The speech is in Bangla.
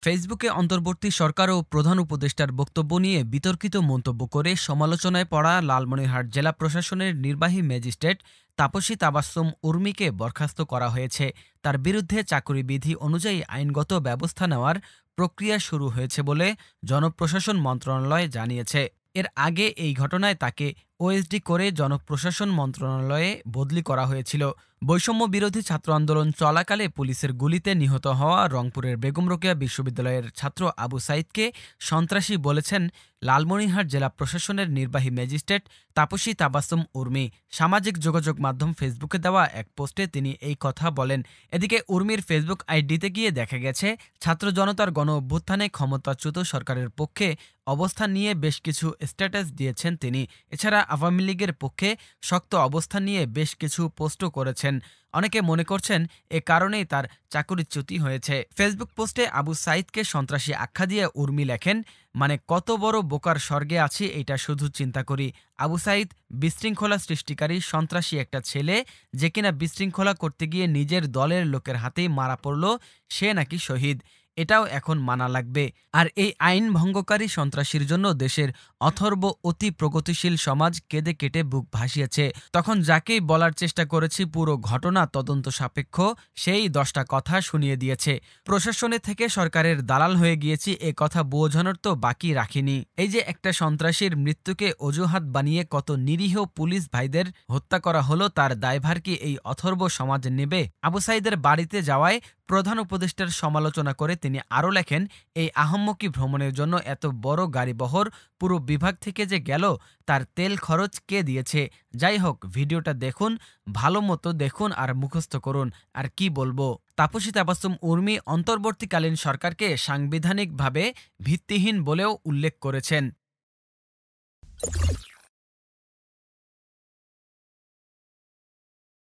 ফেসবুকে অন্তর্বর্তী সরকার ও প্রধান উপদেষ্টার বক্তব্য নিয়ে বিতর্কিত মন্তব্য করে সমালোচনায় পড়া লালমনিরহাট জেলা প্রশাসনের নির্বাহী ম্যাজিস্ট্রেট তাপসী তাবাসসুম উর্মিকে বরখাস্ত করা হয়েছে। তার বিরুদ্ধে চাকরি বিধি অনুযায়ী আইনগত ব্যবস্থা নেওয়ার প্রক্রিয়া শুরু হয়েছে বলে জনপ্রশাসন মন্ত্রণালয় জানিয়েছে। এর আগে এই ঘটনায় তাকে ওএসডি করে জনপ্রশাসন মন্ত্রণালয়ে বদলি করা হয়েছিল। বৈষম্য বিরোধী ছাত্র আন্দোলন চলাকালে পুলিশের গুলিতে নিহত হওয়া রংপুরের বেগম রোকেয়া বিশ্ববিদ্যালয়ের ছাত্র আবু সাঈদকে সন্ত্রাসী বলেছেন লালমনিরহাট জেলা প্রশাসনের নির্বাহী ম্যাজিস্ট্রেট তাপসী তাবাসসুম উর্মি। সামাজিক যোগাযোগ মাধ্যম ফেসবুকে দেওয়া এক পোস্টে তিনি এই কথা বলেন। এদিকে উর্মির ফেসবুক আইডিতে গিয়ে দেখা গেছে ছাত্র জনতার গণ অভ্যুত্থানে ক্ষমতাচ্যুত সরকারের পক্ষে অবস্থান নিয়ে বেশ কিছু স্ট্যাটাস দিয়েছেন তিনি। এছাড়া আওয়ামী লীগের পক্ষে শক্ত অবস্থান নিয়ে বেশ কিছু পোস্টও করেছেন। অনেকে মনে করছেন এ কারণেই তার চাকরিচ্যুতি হয়েছে। ফেসবুক পোস্টে আবু সাঈদকে সন্ত্রাসী আখ্যা দিয়ে উর্মি লেখেন, মানে কত বড় বোকার স্বর্গে আছি এটা শুধু চিন্তা করি। আবু সাঈদ বিশৃঙ্খলা সৃষ্টিকারী সন্ত্রাসী একটা ছেলে, যে কিনা বিশৃঙ্খলা করতে গিয়ে নিজের দলের লোকের হাতেই মারা পড়ল, সে নাকি শহীদ। এটাও এখন মানা লাগবে। আর এই আইন ভঙ্গকারী সন্ত্রাসীর জন্য দেশের অথর্ব অতি প্রগতিশীল সমাজ কেঁদে কেটে বুক ভাসিয়েছে। তখন যাকেই বলার চেষ্টা করেছি পুরো ঘটনা তদন্ত সাপেক্ষ, সেই 10টা কথা শুনিয়ে দিয়েছে। প্রশাসনে থেকে সরকারের দালাল হয়ে গিয়েছি এ কথা বোঝানোর তো বাকি রাখিনি। এই যে একটা সন্ত্রাসীর মৃত্যুকে অজুহাত বানিয়ে কত নিরীহ পুলিশ ভাইদের হত্যা করা হলো, তার দায়ভার কি এই অথর্ব সমাজ নেবে? আবু সাঈদের বাড়িতে যাওয়ায় প্রধান উপদেষ্টার সমালোচনা করে তিনি আরও লেখেন, এই আহাম্মকি ভ্রমণের জন্য এত বড় গাড়িবহর পুরো বিভাগ থেকে যে গেল, তার তেল খরচ কে দিয়েছে? যাই হোক, ভিডিওটা দেখুন, ভালো মতো দেখুন আর মুখস্থ করুন। আর কি বলবো। তাপসী তাবাসসুম উর্মি অন্তর্বর্তীকালীন সরকারকে সাংবিধানিকভাবে ভিত্তিহীন বলেও উল্লেখ করেছেন।